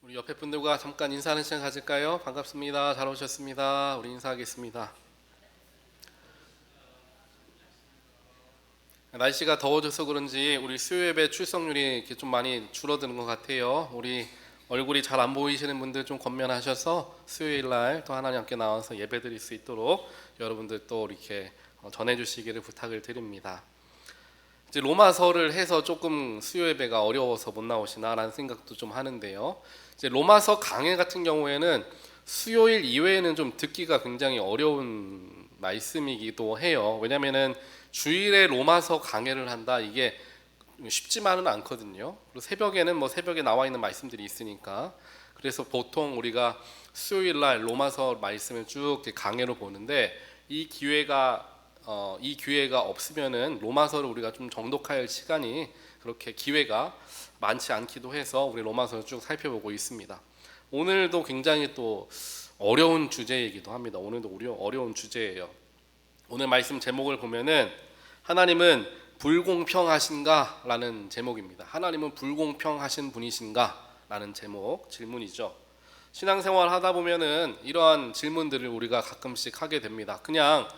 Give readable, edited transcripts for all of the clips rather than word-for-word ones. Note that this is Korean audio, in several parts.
우리 옆에 분들과 잠깐 인사하는 시간 가질까요? 반갑습니다. 잘 오셨습니다. 우리 인사하겠습니다. 날씨가 더워져서 그런지 우리 수요 예배 출석률이 이렇게 좀 많이 줄어드는 것 같아요. 우리 얼굴이 잘 안 보이시는 분들 좀 권면하셔서 수요일 날 또 하나님 함께 나와서 예배 드릴 수 있도록 여러분들 또 이렇게 전해주시기를 부탁을 드립니다. 이제 로마서를 해서 조금 수요 예배가 어려워서 못 나오시나라는 생각도 좀 하는데요. 이제 로마서 강해 같은 경우에는 수요일 이외에는 좀 듣기가 굉장히 어려운 말씀이기도 해요. 왜냐면은 주일에 로마서 강해를 한다, 이게 쉽지만은 않거든요. 그리고 새벽에는 뭐 새벽에 나와 있는 말씀들이 있으니까, 그래서 보통 우리가 수요일 날 로마서 말씀을 쭉 강해로 보는데, 이 기회가 없으면은 로마서를 우리가 좀 정독할 시간이 그렇게 기회가 많지 않기도 해서 우리 로마서를 쭉 살펴보고 있습니다. 오늘도 굉장히 또 어려운 주제이기도 합니다. 오늘도 어려운 주제예요. 오늘 말씀 제목을 보면은 하나님은 불공평하신가? 라는 제목입니다. 하나님은 불공평하신 분이신가? 라는 제목, 질문이죠. 신앙생활 하다 보면은 이러한 질문들을 우리가 가끔씩 하게 됩니다. 그냥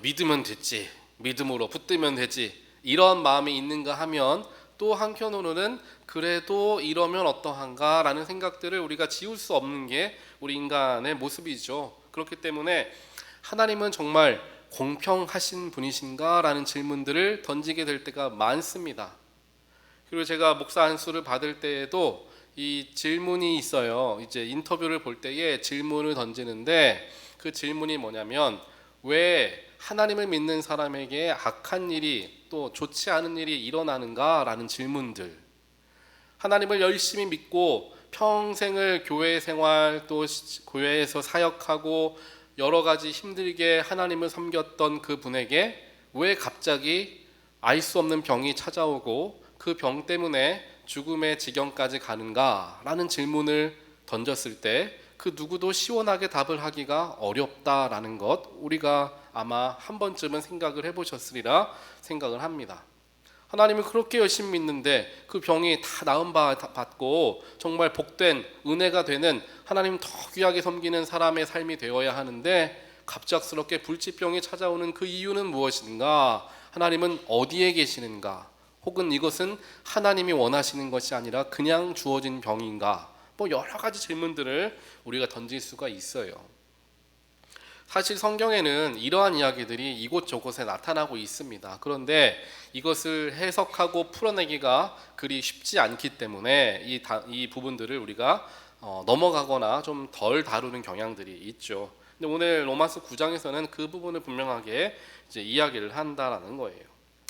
믿으면 됐지, 믿음으로 붙들면 되지, 이런 마음이 있는가 하면, 또 한편으로는 그래도 이러면 어떠한가 라는 생각들을 우리가 지울 수 없는 게 우리 인간의 모습이죠. 그렇기 때문에 하나님은 정말 공평하신 분이신가? 라는 질문들을 던지게 될 때가 많습니다. 그리고 제가 목사 안수를 받을 때에도 이 질문이 있어요. 이제 인터뷰를 볼 때에 질문을 던지는데, 그 질문이 뭐냐면, 왜 하나님을 믿는 사람에게 악한 일이, 또 좋지 않은 일이 일어나는가? 라는 질문들. 하나님을 열심히 믿고 평생을 교회 생활, 또 교회에서 사역하고 여러 가지 힘들게 하나님을 섬겼던 그 분에게 왜 갑자기 알 수 없는 병이 찾아오고 그 병 때문에 죽음의 지경까지 가는가? 라는 질문을 던졌을 때 그 누구도 시원하게 답을 하기가 어렵다라는 것, 우리가 아마 한 번쯤은 생각을 해보셨으리라 생각을 합니다. 하나님을 그렇게 열심히 믿는데 그 병이 다 나음 받고 정말 복된 은혜가 되는, 하나님 더 귀하게 섬기는 사람의 삶이 되어야 하는데 갑작스럽게 불치병이 찾아오는 그 이유는 무엇인가? 하나님은 어디에 계시는가? 혹은 이것은 하나님이 원하시는 것이 아니라 그냥 주어진 병인가? 뭐 여러 가지 질문들을 우리가 던질 수가 있어요. 사실 성경에는 이러한 이야기들이 이곳저곳에 나타나고 있습니다. 그런데 이것을 해석하고 풀어내기가 그리 쉽지 않기 때문에 이 부분들을 우리가 넘어가거나 좀 덜 다루는 경향들이 있죠. 근데 오늘 로마서 9장에서는 그 부분을 분명하게 이제 이야기를 한다라는 거예요.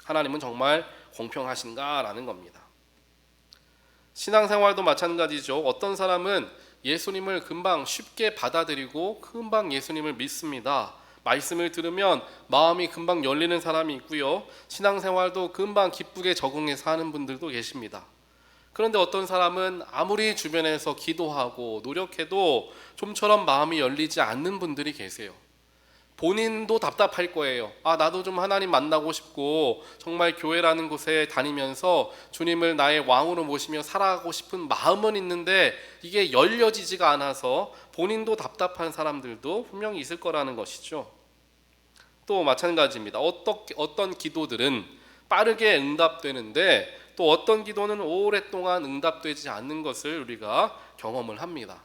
하나님은 정말 공평하신가라는 겁니다. 신앙생활도 마찬가지죠. 어떤 사람은 예수님을 금방 쉽게 받아들이고 금방 예수님을 믿습니다. 말씀을 들으면 마음이 금방 열리는 사람이 있고요. 신앙생활도 금방 기쁘게 적응해서 하는 분들도 계십니다. 그런데 어떤 사람은 아무리 주변에서 기도하고 노력해도 좀처럼 마음이 열리지 않는 분들이 계세요. 본인도 답답할 거예요. 나도 좀 하나님 만나고 싶고 정말 교회라는 곳에 다니면서 주님을 나의 왕으로 모시며 살아가고 싶은 마음은 있는데 이게 열려지지가 않아서 본인도 답답한 사람들도 분명히 있을 거라는 것이죠. 또 마찬가지입니다. 어떤 기도들은 빠르게 응답되는데 또 어떤 기도는 오랫동안 응답되지 않는 것을 우리가 경험을 합니다.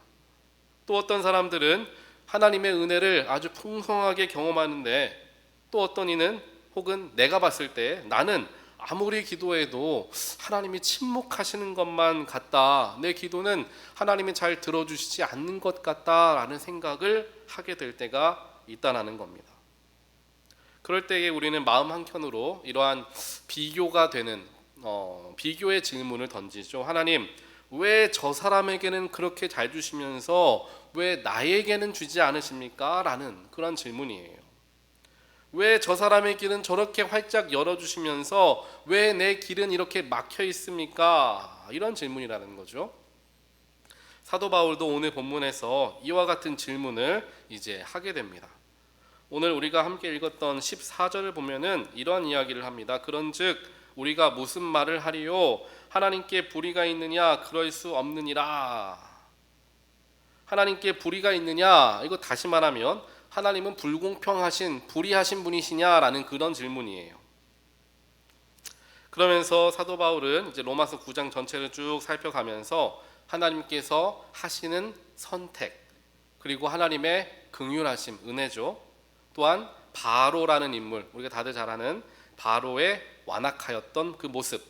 또 어떤 사람들은 하나님의 은혜를 아주 풍성하게 경험하는데, 또 어떤 이는 혹은 내가 봤을 때 나는 아무리 기도해도 하나님이 침묵하시는 것만 같다, 내 기도는 하나님이 잘 들어주시지 않는 것 같다라는 생각을 하게 될 때가 있다는 겁니다. 그럴 때에 우리는 마음 한켠으로 이러한 비교가 되는 비교의 질문을 던지죠. 하나님, 왜 저 사람에게는 그렇게 잘 주시면서 왜 나에게는 주지 않으십니까? 라는 그런 질문이에요. 왜 저 사람의 길은 저렇게 활짝 열어주시면서 왜 내 길은 이렇게 막혀 있습니까? 이런 질문이라는 거죠. 사도 바울도 오늘 본문에서 이와 같은 질문을 이제 하게 됩니다. 오늘 우리가 함께 읽었던 14절을 보면은 이런 이야기를 합니다. 그런즉 우리가 무슨 말을 하리요? 하나님께 불의가 있느냐? 그럴 수 없느니라. 하나님께 불의가 있느냐? 이거 다시 말하면 하나님은 불공평하신 불의하신 분이시냐라는 그런 질문이에요. 그러면서 사도 바울은 이제 로마서 9장 전체를 쭉 살펴가면서 하나님께서 하시는 선택, 그리고 하나님의 긍휼하심, 은혜죠. 또한 바로라는 인물, 우리가 다들 잘 아는 바로의 완악하였던 그 모습,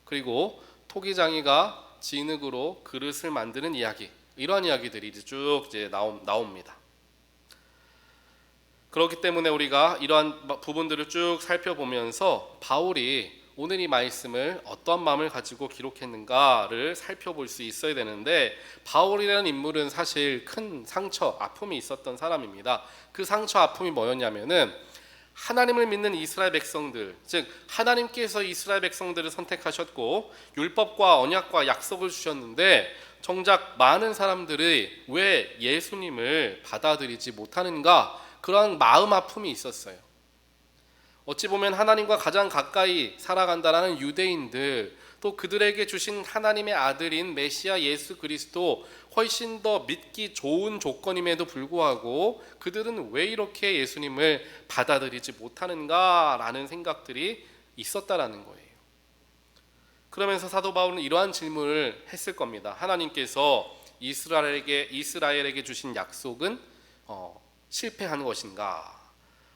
그리고 토기장이가 진흙으로 그릇을 만드는 이야기, 이러한 이야기들이 쭉 이제 나옵니다. 그렇기 때문에 우리가 이러한 부분들을 쭉 살펴보면서 바울이 오늘 이 말씀을 어떤 마음을 가지고 기록했는가를 살펴볼 수 있어야 되는데, 바울이라는 인물은 사실 큰 상처, 아픔이 있었던 사람입니다. 그 상처, 아픔이 뭐였냐면은 하나님을 믿는 이스라엘 백성들, 즉 하나님께서 이스라엘 백성들을 선택하셨고 율법과 언약과 약속을 주셨는데 정작 많은 사람들이 왜 예수님을 받아들이지 못하는가, 그런 마음 아픔이 있었어요. 어찌 보면 하나님과 가장 가까이 살아간다라는 유대인들, 또 그들에게 주신 하나님의 아들인 메시아 예수 그리스도, 훨씬 더 믿기 좋은 조건임에도 불구하고 그들은 왜 이렇게 예수님을 받아들이지 못하는가라는 생각들이 있었다라는 거예요. 그러면서 사도 바울은 이러한 질문을 했을 겁니다. 하나님께서 이스라엘에게 주신 약속은 실패한 것인가?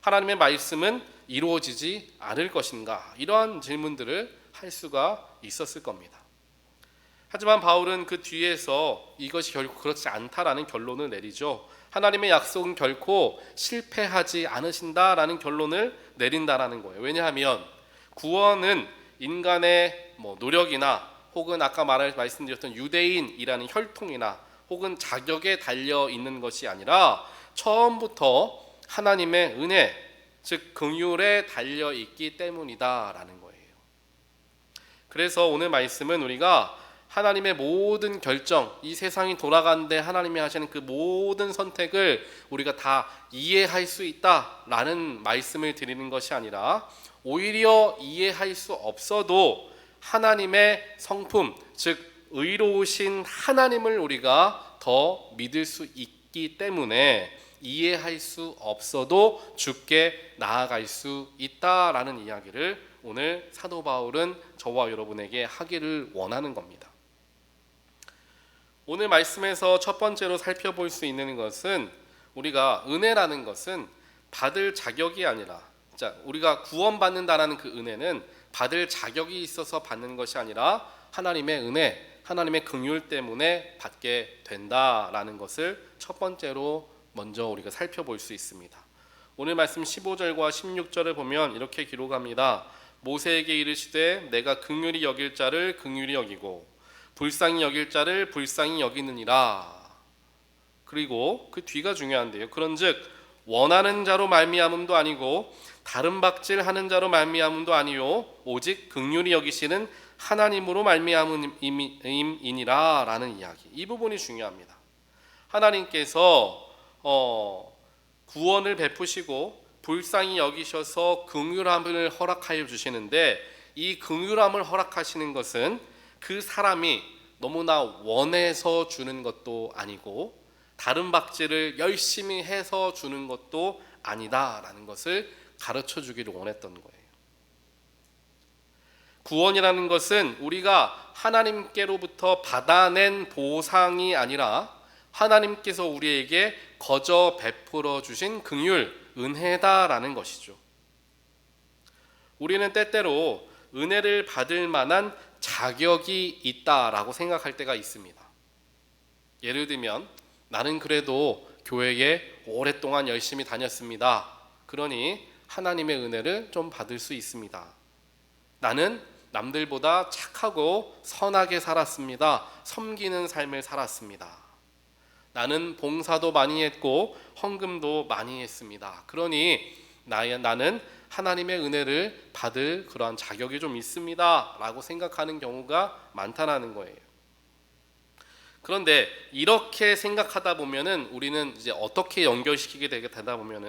하나님의 말씀은 이루어지지 않을 것인가? 이러한 질문들을 할 수가 있었을 겁니다. 하지만 바울은 그 뒤에서 이것이 결국 그렇지 않다라는 결론을 내리죠. 하나님의 약속은 결코 실패하지 않으신다라는 결론을 내린다라는 거예요. 왜냐하면 구원은 인간의 노력이나 혹은 아까 말씀드렸던 유대인이라는 혈통이나 혹은 자격에 달려 있는 것이 아니라 처음부터 하나님의 은혜, 즉 긍휼에 달려 있기 때문이다라는 거예요. 그래서 오늘 말씀은 우리가 하나님의 모든 결정, 이 세상이 돌아가는데 하나님이 하시는 그 모든 선택을 우리가 다 이해할 수 있다라는 말씀을 드리는 것이 아니라, 오히려 이해할 수 없어도 하나님의 성품, 즉 의로우신 하나님을 우리가 더 믿을 수 있기 때문에 이해할 수 없어도 주께 나아갈 수 있다라는 이야기를 오늘 사도 바울은 저와 여러분에게 하기를 원하는 겁니다. 오늘 말씀에서 첫 번째로 살펴볼 수 있는 것은, 우리가 은혜라는 것은 받을 자격이 아니라, 우리가 구원받는다라는 그 은혜는 받을 자격이 있어서 받는 것이 아니라 하나님의 은혜, 하나님의 긍휼 때문에 받게 된다라는 것을 첫 번째로 먼저 우리가 살펴볼 수 있습니다. 오늘 말씀 15절과 16절을 보면 이렇게 기록합니다. 모세에게 이르시되 내가 긍휼히 여길 자를 긍휼히 여기고 불쌍히 여길 자를 불쌍히 여기느니라. 그리고 그 뒤가 중요한데요. 그런즉 원하는 자로 말미암음도 아니고 다른 박질하는 자로 말미암음도 아니요 오직 긍휼히 여기시는 하나님으로 말미암음이니라 라는 이야기. 이 부분이 중요합니다. 하나님께서 구원을 베푸시고 불쌍히 여기셔서 긍휼함을 허락하여 주시는데, 이 긍휼함을 허락하시는 것은 그 사람이 너무나 원해서 주는 것도 아니고 다른 박질을 열심히 해서 주는 것도 아니다라는 것을 가르쳐 주기를 원했던 거예요. 구원이라는 것은 우리가 하나님께로부터 받아낸 보상이 아니라 하나님께서 우리에게 거저 베풀어 주신 긍휼, 은혜다라는 것이죠. 우리는 때때로 은혜를 받을 만한 자격이 있다라고 생각할 때가 있습니다. 예를 들면 나는 그래도 교회에 오랫동안 열심히 다녔습니다. 그러니 하나님의 은혜를 좀 받을 수 있습니다. 나는 남들보다 착하고 선하게 살았습니다. 섬기는 삶을 살았습니다. 나는 봉사도 많이 했고 헌금도 많이 했습니다. 그러니 나는 하나님의 은혜를 받을 그러한 자격이 좀 있습니다 라고 생각하는 경우가 많다는 거예요. 그런데 이렇게 생각하다 보면은 우리는 이제 어떻게 연결시키게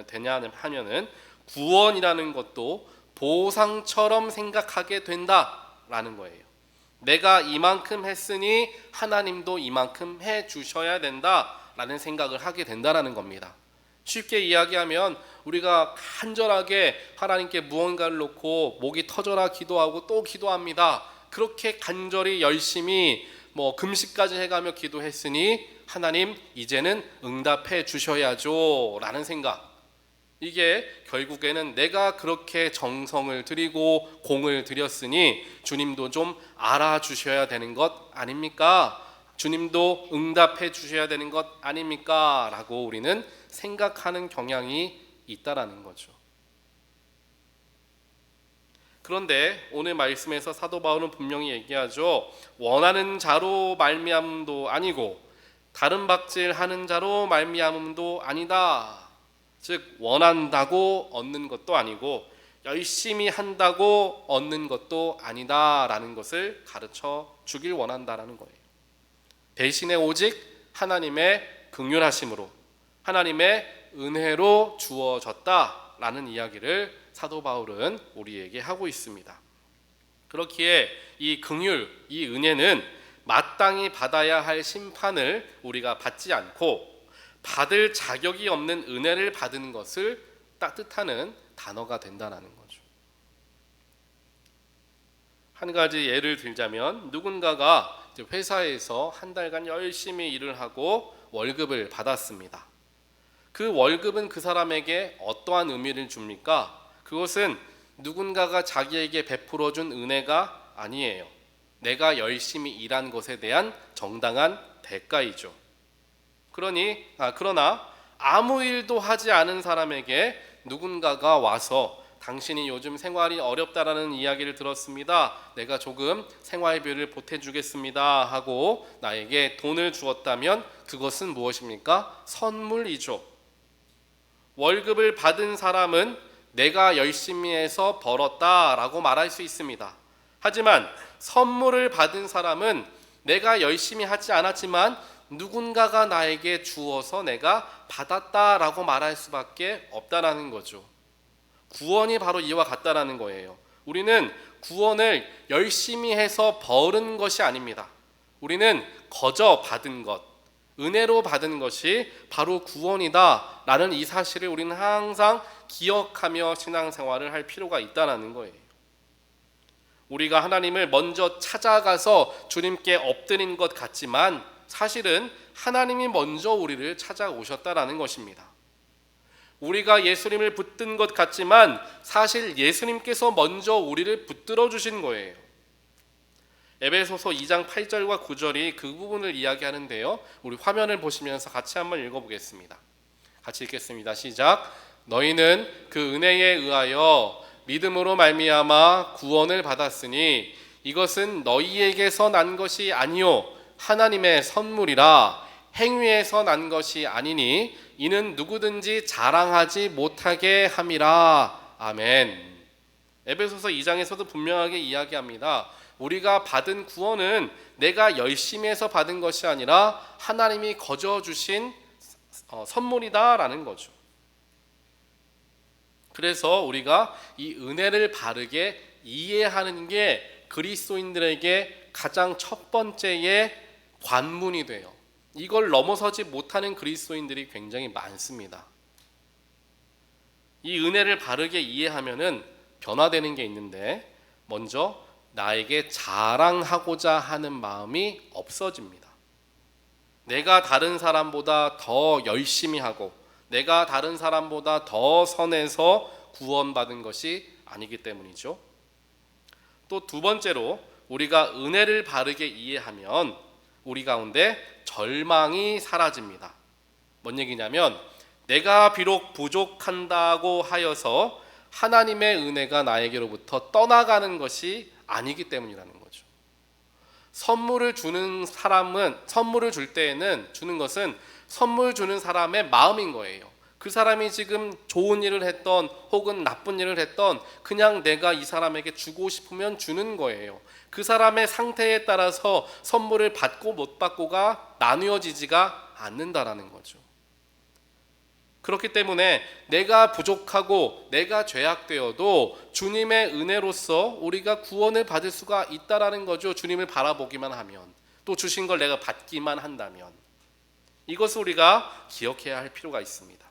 되냐 하면은 구원이라는 것도 보상처럼 생각하게 된다라는 거예요. 내가 이만큼 했으니 하나님도 이만큼 해 주셔야 된다라고 라는 생각을 하게 된다는 겁니다. 쉽게 이야기하면 우리가 간절하게 하나님께 무언가를 놓고 목이 터져라 기도하고 또 기도합니다. 그렇게 간절히 열심히 금식까지 해가며 기도했으니 하나님 이제는 응답해 주셔야죠 라는 생각. 이게 결국에는 내가 그렇게 정성을 들이고 공을 들였으니 주님도 좀 알아주셔야 되는 것 아닙니까? 주님도 응답해 주셔야 되는 것 아닙니까? 라고 우리는 생각하는 경향이 있다라는 거죠. 그런데 오늘 말씀에서 사도 바울은 분명히 얘기하죠. 원하는 자로 말미암음도 아니고 다른 박질하는 자로 말미암음도 아니다. 즉 원한다고 얻는 것도 아니고 열심히 한다고 얻는 것도 아니다라는 것을 가르쳐 주길 원한다라는 거예요. 대신에 오직 하나님의 긍휼하심으로 하나님의 은혜로 주어졌다라는 이야기를 사도 바울은 우리에게 하고 있습니다. 그렇기에 이 긍휼, 이 은혜는 마땅히 받아야 할 심판을 우리가 받지 않고 받을 자격이 없는 은혜를 받은 것을 뜻하는 단어가 된다는 거죠. 한 가지 예를 들자면 누군가가 회사에서 한 달간 열심히 일을 하고 월급을 받았습니다. 그 월급은 그 사람에게 어떠한 의미를 줍니까? 그것은 누군가가 자기에게 베풀어준 은혜가 아니에요. 내가 열심히 일한 것에 대한 정당한 대가이죠. 그러나 아무 일도 하지 않은 사람에게 누군가가 와서 당신이 요즘 생활이 어렵다라는 이야기를 들었습니다. 내가 조금 생활비를 보태주겠습니다 하고 나에게 돈을 주었다면 그것은 무엇입니까? 선물이죠. 월급을 받은 사람은 내가 열심히 해서 벌었다라고 말할 수 있습니다. 하지만 선물을 받은 사람은 내가 열심히 하지 않았지만 누군가가 나에게 주어서 내가 받았다라고 말할 수밖에 없다라는 거죠. 구원이 바로 이와 같다라는 거예요. 우리는 구원을 열심히 해서 벌은 것이 아닙니다. 우리는 거저 받은 것, 은혜로 받은 것이 바로 구원이다라는 이 사실을 우리는 항상 기억하며 신앙생활을 할 필요가 있다라는 거예요. 우리가 하나님을 먼저 찾아가서 주님께 엎드린 것 같지만 사실은 하나님이 먼저 우리를 찾아오셨다라는 것입니다. 우리가 예수님을 붙든 것 같지만 사실 예수님께서 먼저 우리를 붙들어 주신 거예요. 에베소서 2장 8절과 9절이 그 부분을 이야기하는데요. 우리 화면을 보시면서 같이 한번 읽어보겠습니다. 같이 읽겠습니다. 시작. 너희는 그 은혜에 의하여 믿음으로 말미암아 구원을 받았으니 이것은 너희에게서 난 것이 아니요 하나님의 선물이라 행위에서 난 것이 아니니 이는 누구든지 자랑하지 못하게 함이라. 아멘. 에베소서 2장에서도 분명하게 이야기합니다. 우리가 받은 구원은 내가 열심히 해서 받은 것이 아니라 하나님이 거저 주신 선물이다라는 거죠. 그래서 우리가 이 은혜를 바르게 이해하는 게 그리스도인들에게 가장 첫 번째의 관문이 돼요. 이걸 넘어서지 못하는 그리스도인들이 굉장히 많습니다. 이 은혜를 바르게 이해하면은 변화되는 게 있는데 먼저 나에게 자랑하고자 하는 마음이 없어집니다. 내가 다른 사람보다 더 열심히 하고 내가 다른 사람보다 더 선해서 구원받은 것이 아니기 때문이죠. 또 두 번째로 우리가 은혜를 바르게 이해하면 우리 가운데 절망이 사라집니다. 뭔 얘기냐면 내가 비록 부족한다고 하여서 하나님의 은혜가 나에게로부터 떠나가는 것이 아니기 때문이라는 거죠. 선물을 주는 사람은 선물을 줄 때에는 주는 것은 선물 주는 사람의 마음인 거예요. 그 사람이 지금 좋은 일을 했던 혹은 나쁜 일을 했던 그냥 내가 이 사람에게 주고 싶으면 주는 거예요. 그 사람의 상태에 따라서 선물을 받고 못 받고가 나누어지지가 않는다라는 거죠. 그렇기 때문에 내가 부족하고 내가 죄악되어도 주님의 은혜로서 우리가 구원을 받을 수가 있다라는 거죠. 주님을 바라보기만 하면, 또 주신 걸 내가 받기만 한다면. 이것을 우리가 기억해야 할 필요가 있습니다.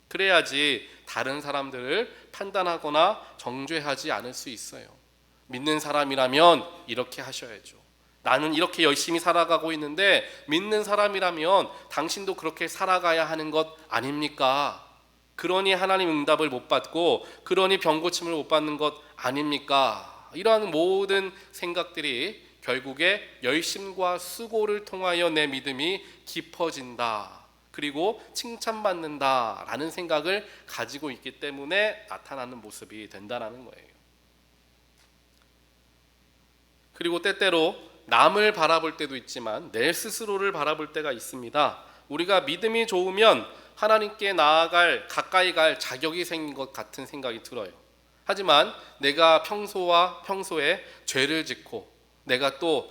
그래야지 다른 사람들을 판단하거나 정죄하지 않을 수 있어요. 믿는 사람이라면 이렇게 하셔야죠. 나는 이렇게 열심히 살아가고 있는데 믿는 사람이라면 당신도 그렇게 살아가야 하는 것 아닙니까? 그러니 하나님 응답을 못 받고 그러니 병 고침을 못 받는 것 아닙니까? 이러한 모든 생각들이 결국에 열심과 수고를 통하여 내 믿음이 깊어진다, 그리고 칭찬받는다 라는 생각을 가지고 있기 때문에 나타나는 모습이 된다는 거예요. 그리고 때때로 남을 바라볼 때도 있지만 내 스스로를 바라볼 때가 있습니다. 우리가 믿음이 좋으면 하나님께 나아갈, 가까이 갈 자격이 생긴 것 같은 생각이 들어요. 하지만 내가 평소에 죄를 짓고 내가 또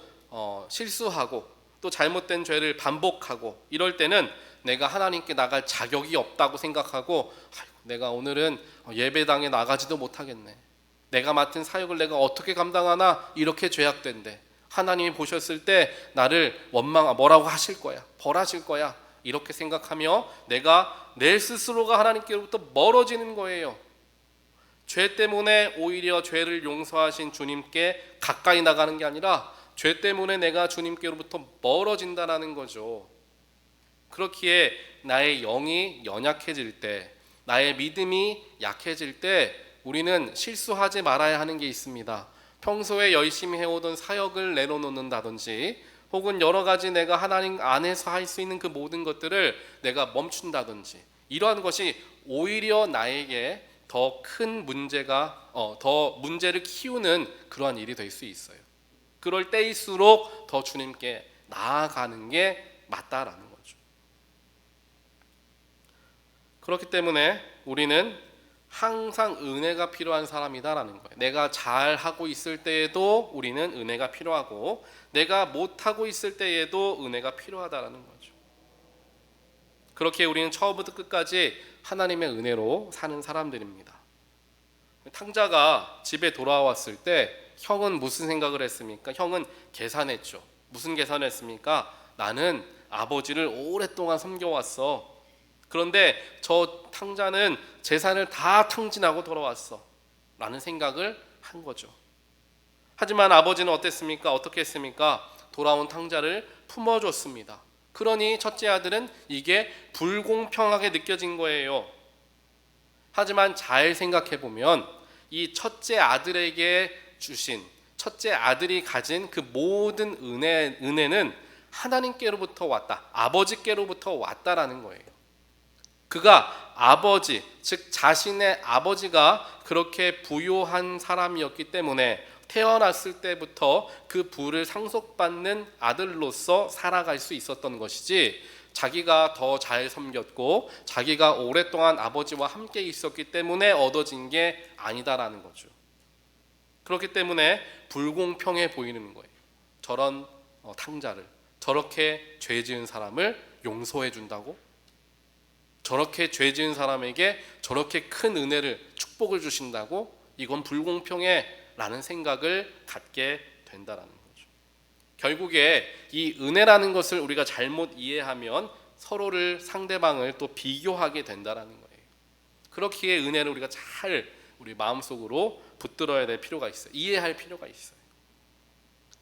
실수하고 또 잘못된 죄를 반복하고 이럴 때는 내가 하나님께 나갈 자격이 없다고 생각하고 내가 오늘은 예배당에 나가지도 못하겠네, 내가 맡은 사역을 내가 어떻게 감당하나, 이렇게 죄악된데 하나님이 보셨을 때 나를 뭐라고 하실 거야, 벌하실 거야, 이렇게 생각하며 내가 내 스스로가 하나님께로부터 멀어지는 거예요. 죄 때문에 오히려 죄를 용서하신 주님께 가까이 나가는 게 아니라 죄 때문에 내가 주님께로부터 멀어진다는 거죠. 그렇기에 나의 영이 연약해질 때, 나의 믿음이 약해질 때 우리는 실수하지 말아야 하는 게 있습니다. 평소에 열심히 해오던 사역을 내려놓는다든지, 혹은 여러 가지 내가 하나님 안에서 할 수 있는 그 모든 것들을 내가 멈춘다든지, 이러한 것이 오히려 나에게 더 큰 더 문제를 키우는 그러한 일이 될 수 있어요. 그럴 때일수록 더 주님께 나아가는 게 맞다라는 거죠. 그렇기 때문에 우리는 항상 은혜가 필요한 사람이다라는 거예요. 내가 잘하고 있을 때에도 우리는 은혜가 필요하고, 내가 못하고 있을 때에도 은혜가 필요하다라는 거죠. 그렇게 우리는 처음부터 끝까지 하나님의 은혜로 사는 사람들입니다. 탕자가 집에 돌아왔을 때 형은 무슨 생각을 했습니까? 형은 계산했죠. 무슨 계산을 했습니까? 나는 아버지를 오랫동안 섬겨왔어. 그런데 저 탕자는 재산을 다 탕진하고 돌아왔어 라는 생각을 한 거죠. 하지만 아버지는 어땠습니까? 어떻게 했습니까? 돌아온 탕자를 품어줬습니다. 그러니 첫째 아들은 이게 불공평하게 느껴진 거예요. 하지만 잘 생각해 보면 이 첫째 아들에게 주신, 첫째 아들이 가진 그 모든 은혜는 하나님께로부터 왔다, 아버지께로부터 왔다라는 거예요. 그가 아버지, 즉 자신의 아버지가 그렇게 부유한 사람이었기 때문에 태어났을 때부터 그 부를 상속받는 아들로서 살아갈 수 있었던 것이지, 자기가 더 잘 섬겼고 자기가 오랫동안 아버지와 함께 있었기 때문에 얻어진 게 아니다라는 거죠. 그렇기 때문에 불공평해 보이는 거예요. 저런 탕자를, 저렇게 죄 지은 사람을 용서해 준다고? 저렇게 죄 지은 사람에게 저렇게 큰 은혜를, 축복을 주신다고? 이건 불공평해 라는 생각을 갖게 된다라는 거죠. 결국에 이 은혜라는 것을 우리가 잘못 이해하면 서로를, 상대방을 또 비교하게 된다라는 거예요. 그렇기에 은혜를 우리가 잘 우리 마음속으로 붙들어야 될 필요가 있어요. 이해할 필요가 있어요.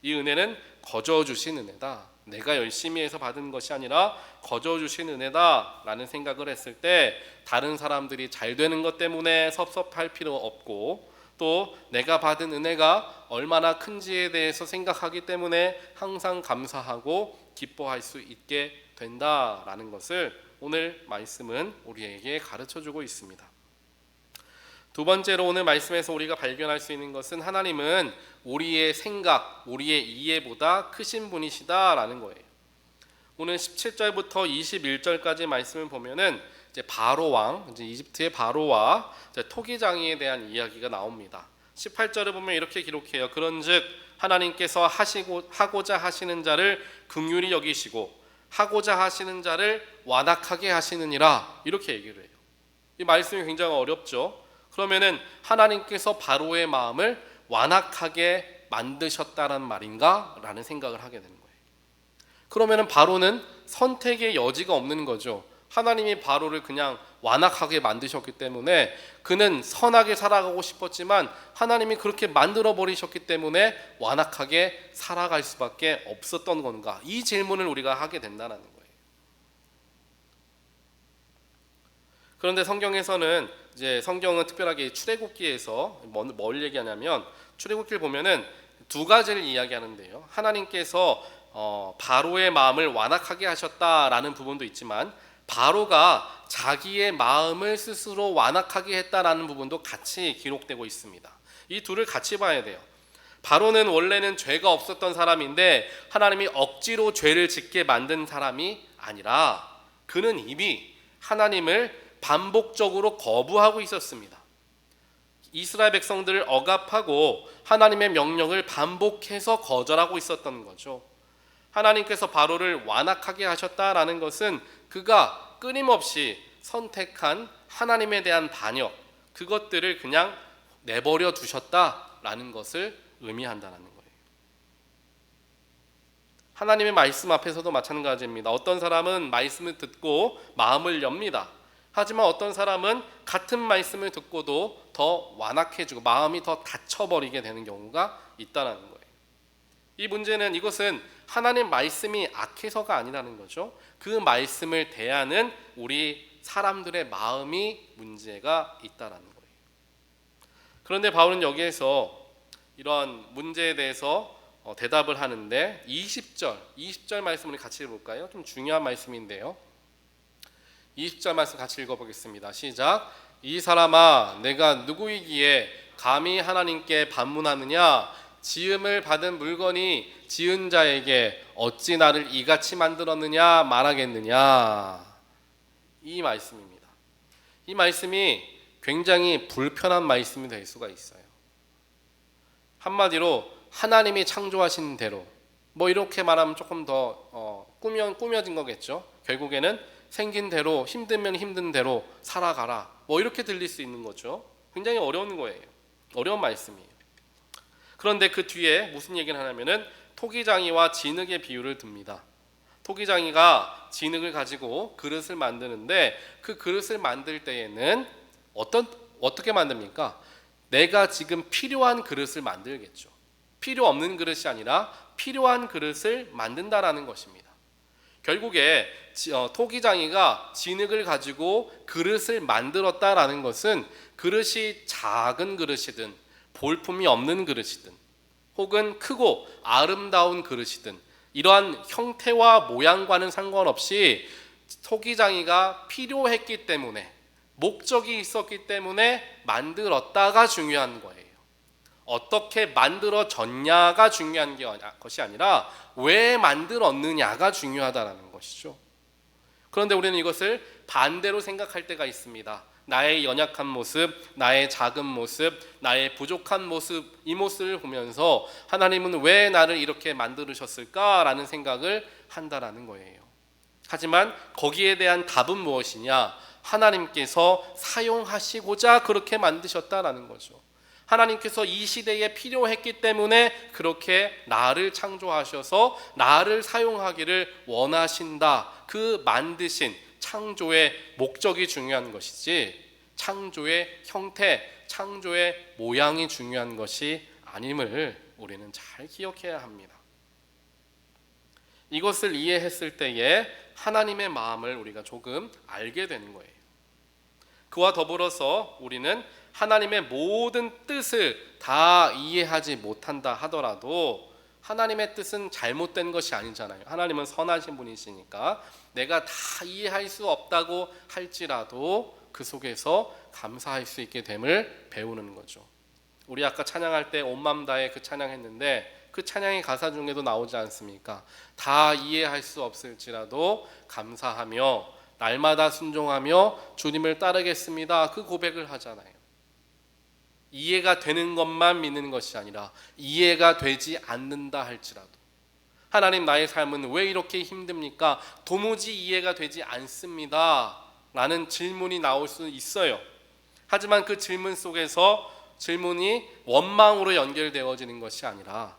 이 은혜는 거저 주신 은혜다, 내가 열심히 해서 받은 것이 아니라 거저 주신 은혜다 라는 생각을 했을 때 다른 사람들이 잘 되는 것 때문에 섭섭할 필요 없고, 또 내가 받은 은혜가 얼마나 큰지에 대해서 생각하기 때문에 항상 감사하고 기뻐할 수 있게 된다라는 것을 오늘 말씀은 우리에게 가르쳐주고 있습니다. 두 번째로 오늘 말씀에서 우리가 발견할 수 있는 것은 하나님은 우리의 생각, 우리의 이해보다 크신 분이시다라는 거예요. 오늘 17절부터 21절까지 말씀을 보면은 이제 바로 왕, 이제 이집트의 바로와 토기장이에 대한 이야기가 나옵니다. 18절을 보면 이렇게 기록해요. 그런즉 하나님께서 하고자 하시는 자를 긍휼히 여기시고 하고자 하시는 자를 완악하게 하시느니라, 이렇게 얘기를 해요. 이 말씀이 굉장히 어렵죠. 그러면은 하나님께서 바로의 마음을 완악하게 만드셨다는 말인가? 라는 생각을 하게 되는 거예요. 그러면은 바로는 선택의 여지가 없는 거죠. 하나님이 바로를 그냥 완악하게 만드셨기 때문에 그는 선하게 살아가고 싶었지만 하나님이 그렇게 만들어 버리셨기 때문에 완악하게 살아갈 수밖에 없었던 건가? 이 질문을 우리가 하게 된다는 거예요. 그런데 성경에서는 이제 성경은 특별하게 출애굽기에서 뭘 얘기하냐면 출애굽기를 보면은 두 가지를 이야기하는데요. 하나님께서 바로의 마음을 완악하게 하셨다라는 부분도 있지만 바로가 자기의 마음을 스스로 완악하게 했다라는 부분도 같이 기록되고 있습니다. 이 둘을 같이 봐야 돼요. 바로는 원래는 죄가 없었던 사람인데 하나님이 억지로 죄를 짓게 만든 사람이 아니라 그는 이미 하나님을 반복적으로 거부하고 있었습니다. 이스라엘 백성들을 억압하고 하나님의 명령을 반복해서 거절하고 있었던 거죠. 하나님께서 바로를 완악하게 하셨다라는 것은 그가 끊임없이 선택한 하나님에 대한 반역, 그것들을 그냥 내버려 두셨다라는 것을 의미한다는 거예요. 하나님의 말씀 앞에서도 마찬가지입니다. 어떤 사람은 말씀을 듣고 마음을 엽니다. 하지만 어떤 사람은 같은 말씀을 듣고도 더 완악해지고 마음이 더 닫혀버리게 되는 경우가 있다는 거예요. 이 문제는 이것은 하나님 말씀이 악해서가 아니라는 거죠. 그 말씀을 대하는 우리 사람들의 마음이 문제가 있다는 거예요. 그런데 바울은 여기에서 이런 문제에 대해서 대답을 하는데 20절 말씀을 같이 읽어볼까요? 좀 중요한 말씀인데요. 20절 말씀 같이 읽어보겠습니다. 시작. 이 사람아, 내가 누구이기에 감히 하나님께 반문하느냐? 지음을 받은 물건이 지은 자에게 어찌 나를 이같이 만들었느냐 말하겠느냐? 이 말씀입니다. 이 말씀이 굉장히 불편한 말씀이 될 수가 있어요. 한마디로 하나님이 창조하신 대로, 이렇게 말하면 조금 더 꾸며진 거겠죠. 결국에는 생긴 대로, 힘들면 힘든 대로 살아가라, 이렇게 들릴 수 있는 거죠. 굉장히 어려운 거예요. 어려운 말씀이에요. 그런데 그 뒤에 무슨 얘기를 하냐면은 토기장이와 진흙의 비유를 듭니다. 토기장이가 진흙을 가지고 그릇을 만드는데 그 그릇을 만들 때에는 어떻게 만듭니까? 내가 지금 필요한 그릇을 만들겠죠. 필요 없는 그릇이 아니라 필요한 그릇을 만든다라는 것입니다. 결국에 토기장이가 진흙을 가지고 그릇을 만들었다라는 것은 그릇이 작은 그릇이든 볼품이 없는 그릇이든 혹은 크고 아름다운 그릇이든 이러한 형태와 모양과는 상관없이 토기장이가 필요했기 때문에, 목적이 있었기 때문에 만들었다가 중요한 거예요. 어떻게 만들어졌냐가 중요한 것이 아니라 왜 만들었느냐가 중요하다는 것이죠. 그런데 우리는 이것을 반대로 생각할 때가 있습니다. 나의 연약한 모습, 나의 작은 모습, 나의 부족한 모습, 이 모습을 보면서 하나님은 왜 나를 이렇게 만드셨을까라는 생각을 한다라는 거예요. 하지만 거기에 대한 답은 무엇이냐? 하나님께서 사용하시고자 그렇게 만드셨다라는 거죠. 하나님께서 이 시대에 필요했기 때문에 그렇게 나를 창조하셔서 나를 사용하기를 원하신다. 그 만드신 창조의 목적이 중요한 것이지 창조의 형태, 창조의 모양이 중요한 것이 아님을 우리는 잘 기억해야 합니다. 이것을 이해했을 때에 하나님의 마음을 우리가 조금 알게 되는 거예요. 그와 더불어서 우리는 하나님의 모든 뜻을 다 이해하지 못한다 하더라도 하나님의 뜻은 잘못된 것이 아니잖아요. 하나님은 선하신 분이시니까 내가 다 이해할 수 없다고 할지라도 그 속에서 감사할 수 있게 됨을 배우는 거죠. 우리 아까 찬양할 때 온 마음 다해 그 찬양했는데 그 찬양의 가사 중에도 나오지 않습니까? 다 이해할 수 없을지라도 감사하며 날마다 순종하며 주님을 따르겠습니다. 그 고백을 하잖아요. 이해가 되는 것만 믿는 것이 아니라 이해가 되지 않는다 할지라도 하나님 나의 삶은 왜 이렇게 힘듭니까? 도무지 이해가 되지 않습니다 라는 질문이 나올 수 있어요. 하지만 그 질문 속에서 질문이 원망으로 연결되어지는 것이 아니라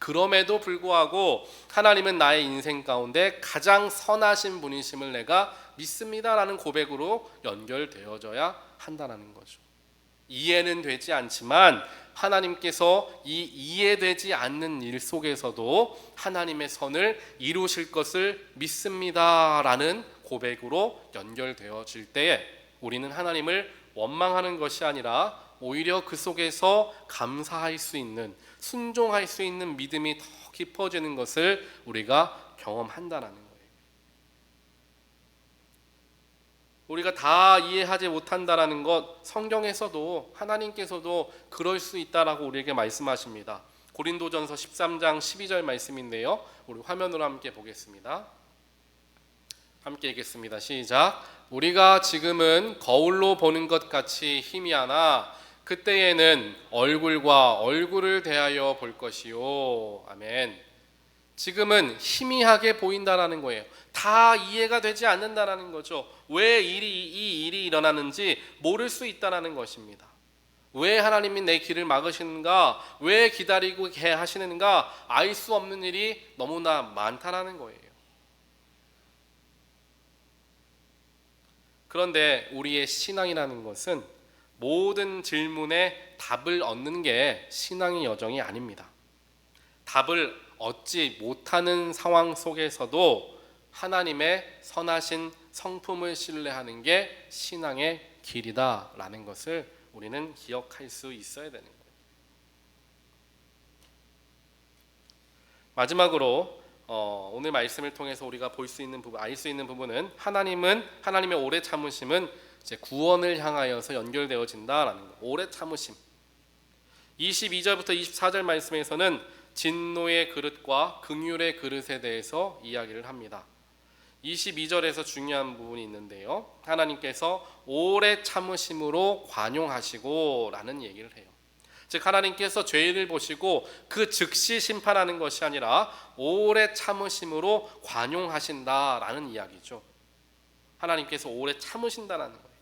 그럼에도 불구하고 하나님은 나의 인생 가운데 가장 선하신 분이심을 내가 믿습니다라는 고백으로 연결되어져야 한다는 거죠. 이해는 되지 않지만 하나님께서 이 이해되지 않는 일 속에서도 하나님의 선을 이루실 것을 믿습니다라는 고백으로 연결되어질 때에 우리는 하나님을 원망하는 것이 아니라 오히려 그 속에서 감사할 수 있는, 순종할 수 있는 믿음이 더 깊어지는 것을 우리가 경험한다는 거예요. 우리가 다 이해하지 못한다라는 것, 성경에서도 하나님께서도 그럴 수 있다라고 우리에게 말씀하십니다. 고린도전서 13장 12절 말씀인데요, 우리 화면으로 함께 보겠습니다. 함께 읽겠습니다. 시작. 우리가 지금은 거울로 보는 것 같이 희미하나 그때에는 얼굴과 얼굴을 대하여 볼 것이요. 아멘. 지금은 희미하게 보인다라는 거예요. 다 이해가 되지 않는다라는 거죠. 왜 이 일이 일어나는지 모를 수 있다라는 것입니다. 왜 하나님이 내 길을 막으시는가, 왜 기다리고 하시는가 알 수 없는 일이 너무나 많다라는 거예요. 그런데 우리의 신앙이라는 것은 모든 질문에 답을 얻는 게 신앙의 여정이 아닙니다. 답을 얻지 못하는 상황 속에서도 하나님의 선하신 성품을 신뢰하는 게 신앙의 길이다라는 것을 우리는 기억할 수 있어야 되는 거예요. 마지막으로 오늘 말씀을 통해서 우리가 볼 수 있는 부분, 알 수 있는 부분은 하나님의 오래 참으심은 이제 구원을 향하여서 연결되어진다라는 거. 오래 참으심. 22절부터 24절 말씀에서는 진노의 그릇과 긍휼의 그릇에 대해서 이야기를 합니다. 22절에서 중요한 부분이 있는데요, 하나님께서 오래 참으심으로 관용하시고 라는 얘기를 해요. 즉 하나님께서 죄인을 보시고 그 즉시 심판하는 것이 아니라 오래 참으심으로 관용하신다라는 이야기죠. 하나님께서 오래 참으신다라는 거예요.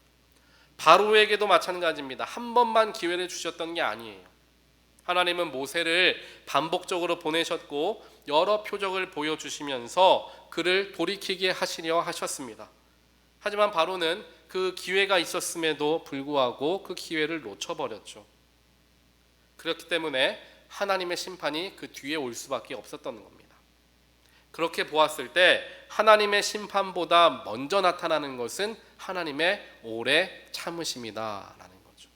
바로에게도 마찬가지입니다. 한 번만 기회를 주셨던 게 아니에요. 하나님은 모세를 반복적으로 보내셨고 여러 표적을 보여주시면서 그를 돌이키게 하시려 하셨습니다. 하지만 바로는 그 기회가 있었음에도 불구하고 그 기회를 놓쳐버렸죠. 그렇기 때문에 하나님의 심판이 그 뒤에 올 수밖에 없었던 겁니다. 그렇게 보았을 때 하나님의 심판보다 먼저 나타나는 것은 하나님의 오래 참으심이다라는 거죠.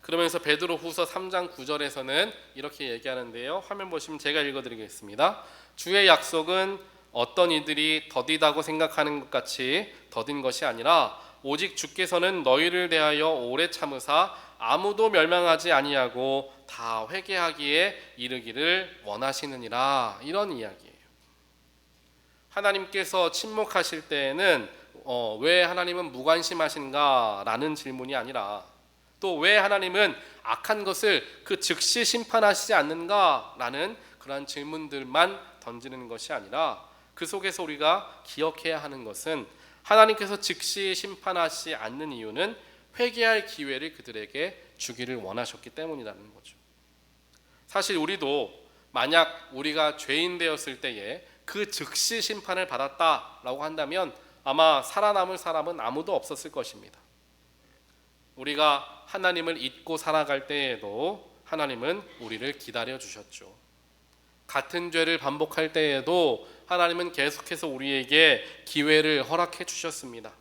그러면서 베드로후서 3장 9절에서는 이렇게 얘기하는데요, 화면 보시면 제가 읽어드리겠습니다. 주의 약속은 어떤 이들이 더디다고 생각하는 것 같이 더딘 것이 아니라 오직 주께서는 너희를 대하여 오래 참으사 아무도 멸망하지 아니하고 다 회개하기에 이르기를 원하시느니라, 이런 이야기예요. 하나님께서 침묵하실 때에는 왜 하나님은 무관심하신가 라는 질문이 아니라, 또 왜 하나님은 악한 것을 그 즉시 심판하시지 않는가 라는 그러한 질문들만 던지는 것이 아니라, 그 속에서 우리가 기억해야 하는 것은 하나님께서 즉시 심판하시지 않는 이유는 회개할 기회를 그들에게 주기를 원하셨기 때문이라는 거죠. 사실 우리도 만약 우리가 죄인 되었을 때에 그 즉시 심판을 받았다라고 한다면 아마 살아남을 사람은 아무도 없었을 것입니다. 우리가 하나님을 잊고 살아갈 때에도 하나님은 우리를 기다려 주셨죠. 같은 죄를 반복할 때에도 하나님은 계속해서 우리에게 기회를 허락해 주셨습니다.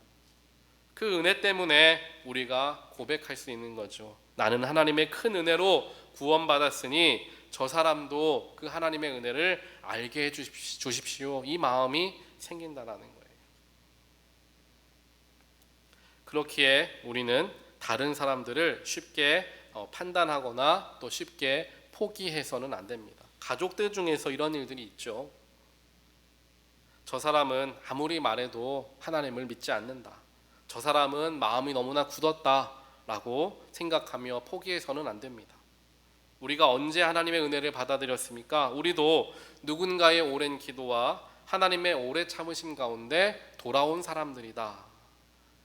그 은혜 때문에 우리가 고백할 수 있는 거죠. 나는 하나님의 큰 은혜로 구원받았으니 저 사람도 그 하나님의 은혜를 알게 해 주십시오. 이 마음이 생긴다라는 거예요. 그렇기에 우리는 다른 사람들을 쉽게 판단하거나 또 쉽게 포기해서는 안 됩니다. 가족들 중에서 이런 일들이 있죠. 저 사람은 아무리 말해도 하나님을 믿지 않는다. 저 사람은 마음이 너무나 굳었다라고 생각하며 포기해서는 안 됩니다. 우리가 언제 하나님의 은혜를 받아들였습니까? 우리도 누군가의 오랜 기도와 하나님의 오래 참으심 가운데 돌아온 사람들이다.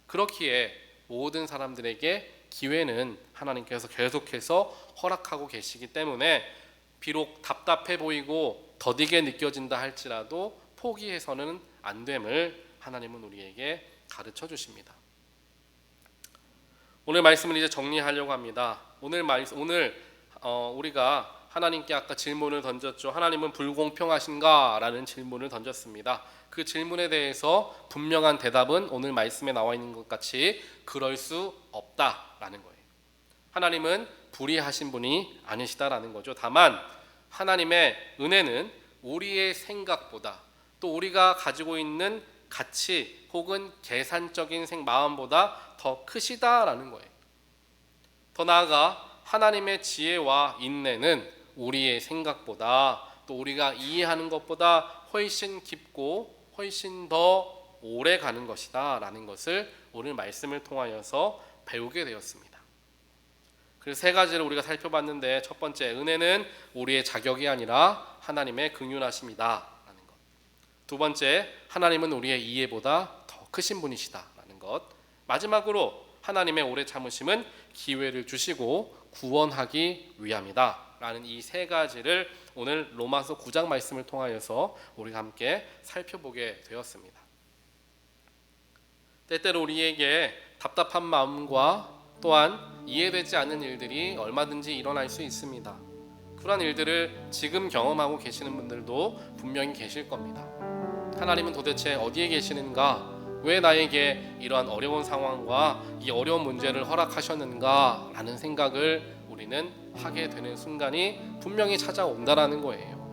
그렇기에 모든 사람들에게 기회는 하나님께서 계속해서 허락하고 계시기 때문에 비록 답답해 보이고 더디게 느껴진다 할지라도 포기해서는 안 됨을 하나님은 우리에게 가르쳐 주십니다. 오늘 말씀을 이제 정리하려고 합니다. 오늘 우리가 하나님께 아까 질문을 던졌죠. 하나님은 불공평하신가? 라는 질문을 던졌습니다. 그 질문에 대해서 분명한 대답은 오늘 말씀에 나와 있는 것 같이 그럴 수 없다라는 거예요. 하나님은 불의하신 분이 아니시다라는 거죠. 다만 하나님의 은혜는 우리의 생각보다 또 우리가 가지고 있는 가치 혹은 계산적인 마음보다 더 크시다라는 거예요. 더 나아가 하나님의 지혜와 인내는 우리의 생각보다 또 우리가 이해하는 것보다 훨씬 깊고 훨씬 더 오래 가는 것이다 라는 것을 오늘 말씀을 통하여서 배우게 되었습니다. 그래서 세 가지를 우리가 살펴봤는데, 첫 번째, 은혜는 우리의 자격이 아니라 하나님의 긍휼하심이다 라는 것. 두 번째, 하나님은 우리의 이해보다 더 크신 분이시다 라는 것. 마지막으로 하나님의 오래 참으심은 기회를 주시고 구원하기 위함이다 라는 이 세 가지를 오늘 로마서 9장 말씀을 통하여서 우리가 함께 살펴보게 되었습니다. 때때로 우리에게 답답한 마음과 또한 이해되지 않는 일들이 얼마든지 일어날 수 있습니다. 그런 일들을 지금 경험하고 계시는 분들도 분명히 계실 겁니다. 하나님은 도대체 어디에 계시는가? 왜 나에게 이러한 어려운 상황과 이 어려운 문제를 허락하셨는가? 라는 생각을 우리는 하게 되는 순간이 분명히 찾아온다라는 거예요.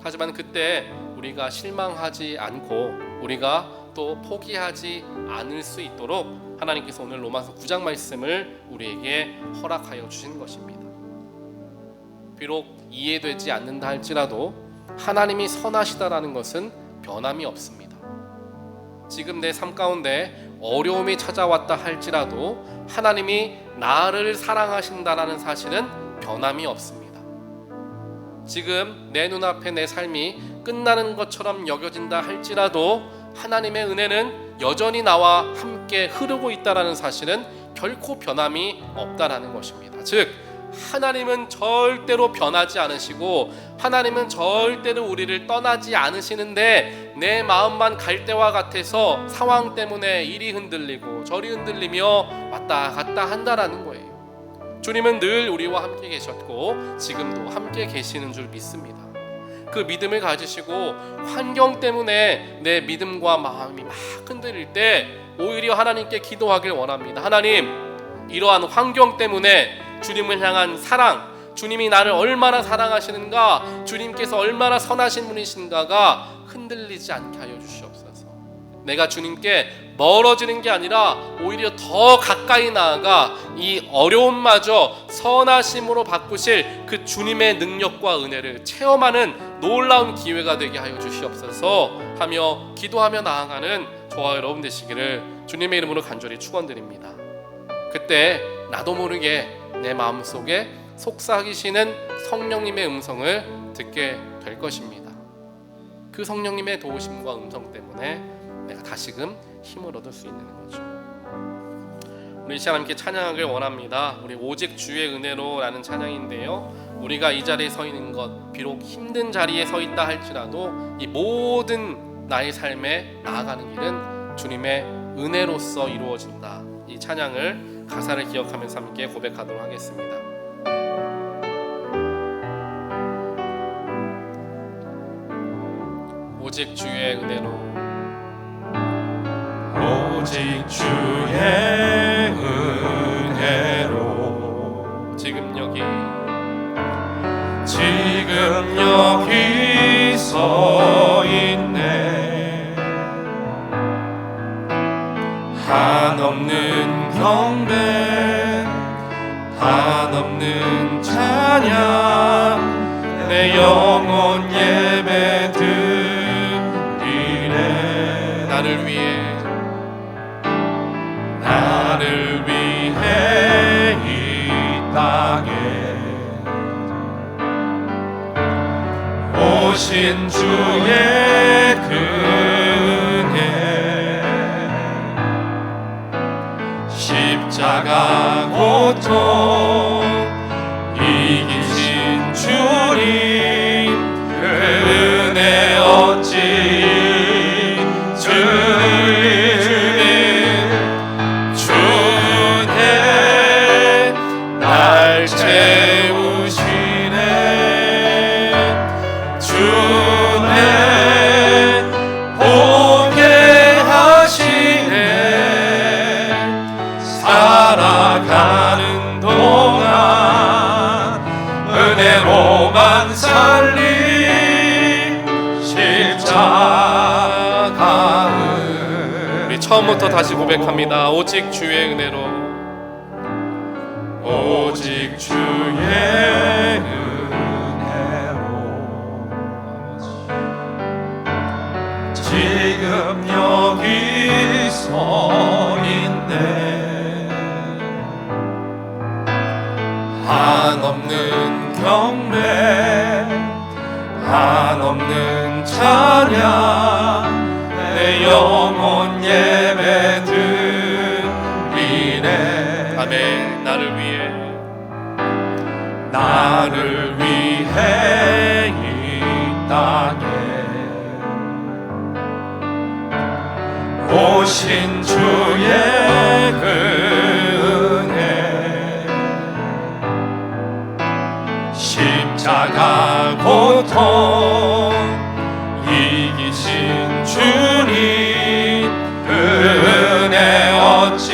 하지만 그때 우리가 실망하지 않고 우리가 또 포기하지 않을 수 있도록 하나님께서 오늘 로마서 9장 말씀을 우리에게 허락하여 주신 것입니다. 비록 이해되지 않는다 할지라도 하나님이 선하시다라는 것은 변함이 없습니다. 지금 내 삶 가운데 어려움이 찾아왔다 할지라도 하나님이 나를 사랑하신다라는 사실은 변함이 없습니다. 지금 내 눈앞에 내 삶이 끝나는 것처럼 여겨진다 할지라도 하나님의 은혜는 여전히 나와 함께 흐르고 있다라는 사실은 결코 변함이 없다라는 것입니다. 즉 하나님은 절대로 변하지 않으시고 하나님은 절대로 우리를 떠나지 않으시는데 내 마음만 갈 때와 같아서 상황 때문에 이리 흔들리고 저리 흔들리며 왔다 갔다 한다라는 거예요. 주님은 늘 우리와 함께 계셨고 지금도 함께 계시는 줄 믿습니다. 그 믿음을 가지시고 환경 때문에 내 믿음과 마음이 막 흔들릴 때 오히려 하나님께 기도하길 원합니다. 하나님, 이러한 환경 때문에 주님을 향한 사랑, 주님이 나를 얼마나 사랑하시는가, 주님께서 얼마나 선하신 분이신가가 흔들리지 않게 하여 주시옵소서. 내가 주님께 멀어지는 게 아니라 오히려 더 가까이 나아가 이 어려움마저 선하심으로 바꾸실 그 주님의 능력과 은혜를 체험하는 놀라운 기회가 되게 하여 주시옵소서 하며 기도하며 나아가는 저와 여러분 되시기를 주님의 이름으로 간절히 축원드립니다. 그때 나도 모르게 내 마음속에 속삭이시는 성령님의 음성을 듣게 될 것입니다. 그 성령님의 도우심과 음성 때문에 내가 다시금 힘을 얻을 수 있는 거죠. 우리 이 시간 함께 찬양하길 원합니다. 우리 오직 주의 은혜로 라는 찬양인데요, 우리가 이 자리에 서 있는 것, 비록 힘든 자리에 서 있다 할지라도 이 모든 나의 삶에 나아가는 길은 주님의 은혜로서 이루어진다. 이 찬양을 가사를 기억하면서 함께 고백하도록 하겠습니다. 오직 주의 은혜로, 오직 주의 은혜로 지금 여기 서 있네. 한없는 경배, 한없는 찬양, 내 영혼 예배 드리네. 나를 위해 이 땅에 오신 주의 은혜, 십자가 고통 이기신 주님 십자가은 우리 처음부터 다시 고백합니다. 오직 주의 은혜로, 오직 주의 은혜로 지금 여기 서 있네. 한없는 경배, 한없는 찬양, 내 영혼 예배 드리네. 아멘. 나를 위해 이 땅에 오신 주의 그 은혜, 십자가 고통 이기신 주님 은혜 어찌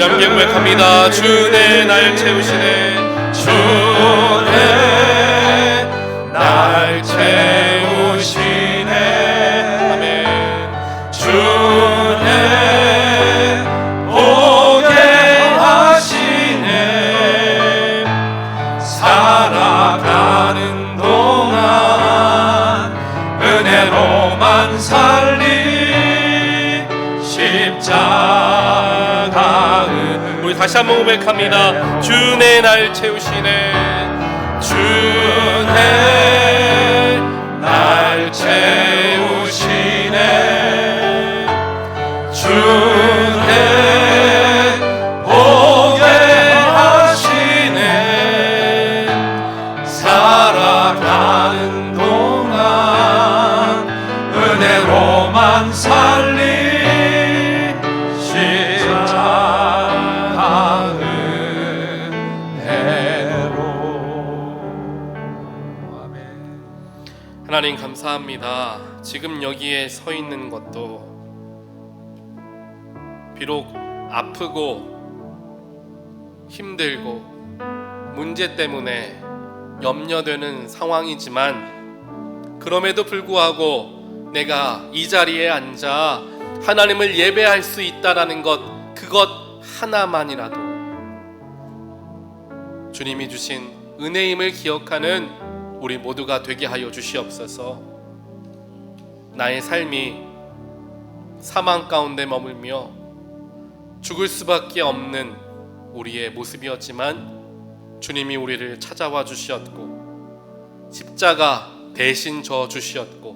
함께 고백합니다. 주내 날 채우시네, 주내 날 채우시네. 아멘. 주내 오게 하시네. 살아가는 동안 은혜로만 살리 십자가은. 우리 다시 한번 고백합니다. 주내 날 채우시네, 주내 날 채우시네. 주내 오게 하시네. 살아가는 동안 은혜로만 살리 하나님 감사합니다. 지금 여기에 서 있는 것도 비록 아프고 힘들고 문제 때문에 염려되는 상황이지만, 그럼에도 불구하고 내가 이 자리에 앉아 하나님을 예배할 수 있다라는 것, 그것 하나만이라도 주님이 주신 은혜임을 기억하는 우리 모두가 되게 하여 주시옵소서. 나의 삶이 사망 가운데 머물며 죽을 수밖에 없는 우리의 모습이었지만, 주님이 우리를 찾아와 주시었고 십자가 대신 져 주시었고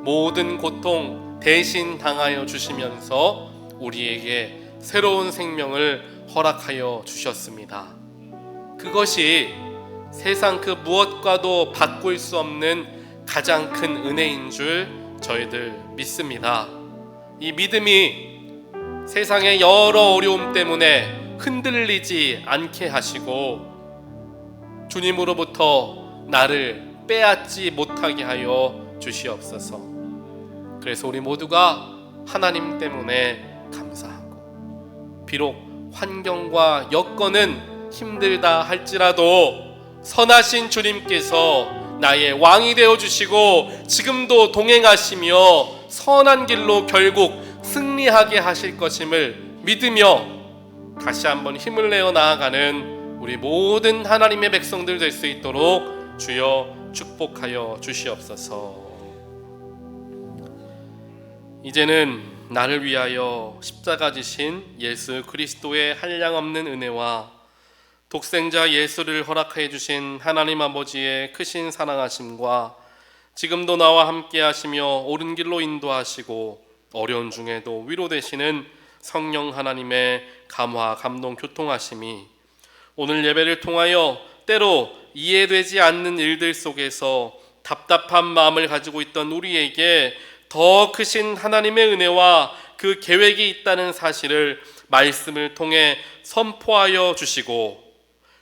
모든 고통 대신 당하여 주시면서 우리에게 새로운 생명을 허락하여 주셨습니다. 그것이 세상 그 무엇과도 바꿀 수 없는 가장 큰 은혜인 줄 저희들 믿습니다. 이 믿음이 세상의 여러 어려움 때문에 흔들리지 않게 하시고 주님으로부터 나를 빼앗지 못하게 하여 주시옵소서. 그래서 우리 모두가 하나님 때문에 감사하고, 비록 환경과 여건은 힘들다 할지라도 선하신 주님께서 나의 왕이 되어주시고 지금도 동행하시며 선한 길로 결국 승리하게 하실 것임을 믿으며 다시 한번 힘을 내어 나아가는 우리 모든 하나님의 백성들 될 수 있도록 주여 축복하여 주시옵소서. 이제는 나를 위하여 십자가 지신 예수 그리스도의 한량없는 은혜와 독생자 예수를 허락해 주신 하나님 아버지의 크신 사랑하심과 지금도 나와 함께 하시며 옳은 길로 인도하시고 어려운 중에도 위로되시는 성령 하나님의 감화 감동 교통하심이 오늘 예배를 통하여 때로 이해되지 않는 일들 속에서 답답한 마음을 가지고 있던 우리에게 더 크신 하나님의 은혜와 그 계획이 있다는 사실을 말씀을 통해 선포하여 주시고,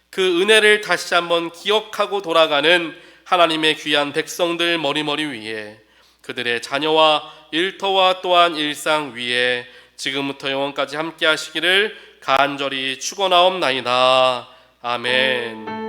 그 은혜를 다시 한번 기억하고 돌아가는 하나님의 귀한 백성들 머리머리 위에, 그들의 자녀와 일터와 또한 일상 위에 지금부터 영원까지 함께 하시기를 간절히 축원하옵나이다. 아멘.